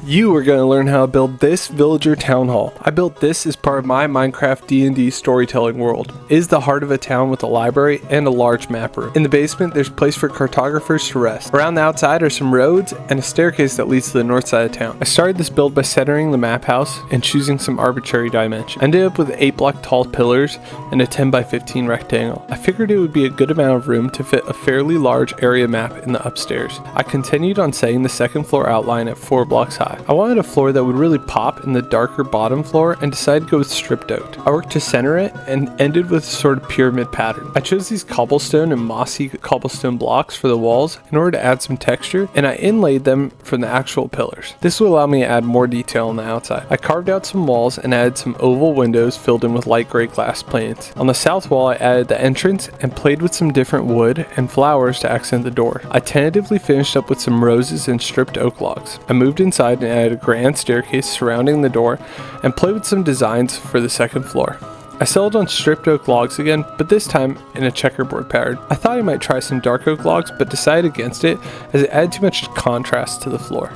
You are going to learn how to build this villager town hall. I built this as part of my Minecraft D&D storytelling world. It is the heart of a town with a library and a large map room. In the basement, there's a place for cartographers to rest. Around the outside are some roads and a staircase that leads to the north side of town. I started this build by centering the map house and choosing some arbitrary dimension. I ended up with 8 block tall pillars and a 10 by 15 rectangle. I figured it would be a good amount of room to fit a fairly large area map in the upstairs. I continued on setting the second floor outline at 4 blocks high. I wanted a floor that would really pop in the darker bottom floor and decided to go with stripped oak. I worked to center it and ended with a sort of pyramid pattern. I chose these cobblestone and mossy cobblestone blocks for the walls in order to add some texture, and I inlaid them from the actual pillars. This will allow me to add more detail on the outside. I carved out some walls and added some oval windows filled in with light gray glass panes. On the south wall, I added the entrance and played with some different wood and flowers to accent the door. I tentatively finished up with some roses and stripped oak logs. I moved inside and added a grand staircase surrounding the door and played with some designs for the second floor. I settled on stripped oak logs again, but this time in a checkerboard pattern. I thought I might try some dark oak logs, but decided against it as it added too much contrast to the floor.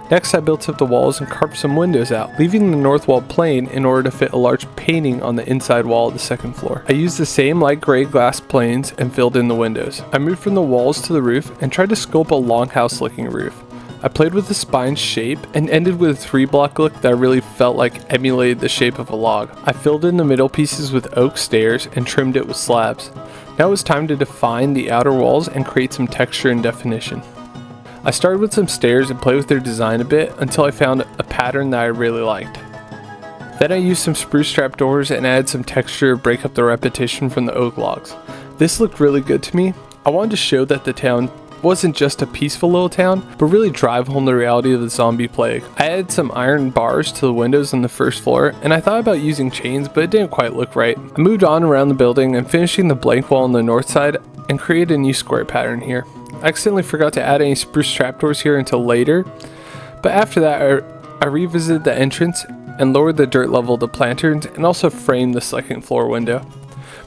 Next, I built up the walls and carved some windows out, leaving the north wall plain in order to fit a large painting on the inside wall of the second floor. I used the same light gray glass planes and filled in the windows. I moved from the walls to the roof and tried to sculpt a longhouse looking roof. I played with the spine shape and ended with a 3 block look that really felt like emulated the shape of a log. I filled in the middle pieces with oak stairs and trimmed it with slabs. Now it was time to define the outer walls and create some texture and definition. I started with some stairs and played with their design a bit until I found a pattern that I really liked. Then I used some spruce trapdoors and added some texture to break up the repetition from the oak logs. This looked really good to me. I wanted to show that the town wasn't just a peaceful little town, but really drive home the reality of the zombie plague. I added some iron bars to the windows on the first floor, and I thought about using chains, but it didn't quite look right. I moved on around the building and finishing the blank wall on the north side and created a new square pattern here. I accidentally forgot to add any spruce trapdoors here until later, but after that I revisited the entrance and lowered the dirt level of the planterns and also framed the second floor window.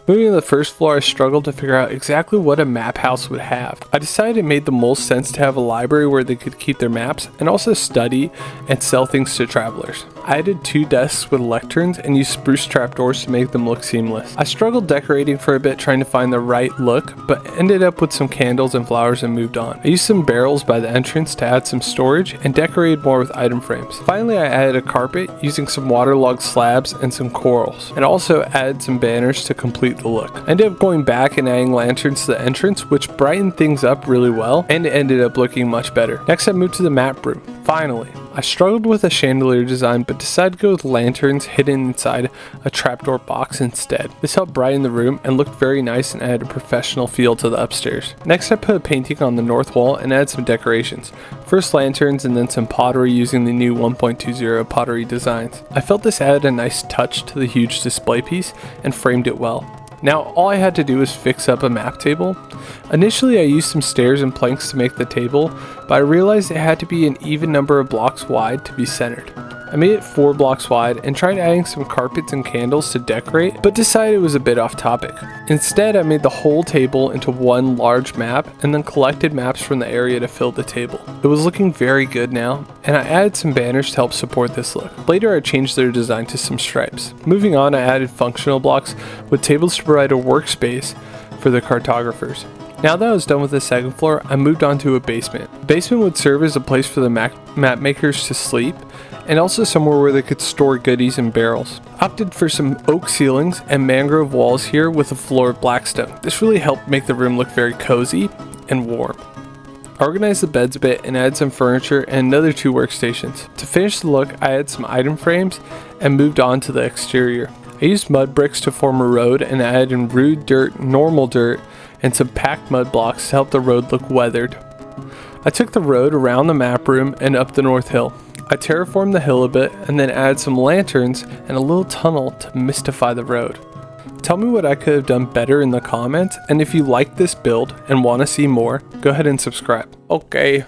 Moving to the first floor, I struggled to figure out exactly what a map house would have. I decided it made the most sense to have a library where they could keep their maps and also study and sell things to travelers. I added 2 desks with lecterns and used spruce trapdoors to make them look seamless. I struggled decorating for a bit trying to find the right look, but ended up with some candles and flowers and moved on. I used some barrels by the entrance to add some storage and decorated more with item frames. Finally, I added a carpet using some waterlogged slabs and some corals, and also added some banners to complete the look. I ended up going back and adding lanterns to the entrance, which brightened things up really well, and it ended up looking much better. Next, I moved to the map room. Finally, I struggled with a chandelier design, but decided to go with lanterns hidden inside a trapdoor box instead. This helped brighten the room and looked very nice and added a professional feel to the upstairs. Next, I put a painting on the north wall and added some decorations. First lanterns and then some pottery using the new 1.20 pottery designs. I felt this added a nice touch to the huge display piece and framed it well. Now all I had to do was fix up a map table. Initially I used some stairs and planks to make the table, but I realized it had to be an even number of blocks wide to be centered. I made it 4 blocks wide and tried adding some carpets and candles to decorate, but decided it was a bit off topic. Instead, I made the whole table into one large map and then collected maps from the area to fill the table. It was looking very good now, and I added some banners to help support this look. Later, I changed their design to some stripes. Moving on, I added functional blocks with tables to provide a workspace for the cartographers. Now that I was done with the second floor, I moved on to a basement. The basement would serve as a place for the map makers to sleep, and also somewhere where they could store goodies in barrels. I opted for some oak ceilings and mangrove walls here with a floor of blackstone. This really helped make the room look very cozy and warm. I organized the beds a bit and added some furniture and another 2 workstations. To finish the look, I added some item frames and moved on to the exterior. I used mud bricks to form a road and added in rude dirt, normal dirt, and some packed mud blocks to help the road look weathered. I took the road around the map room and up the north hill. I terraformed the hill a bit and then added some lanterns and a little tunnel to mystify the road. Tell me what I could have done better in the comments, and if you like this build and want to see more, go ahead and subscribe. Okay,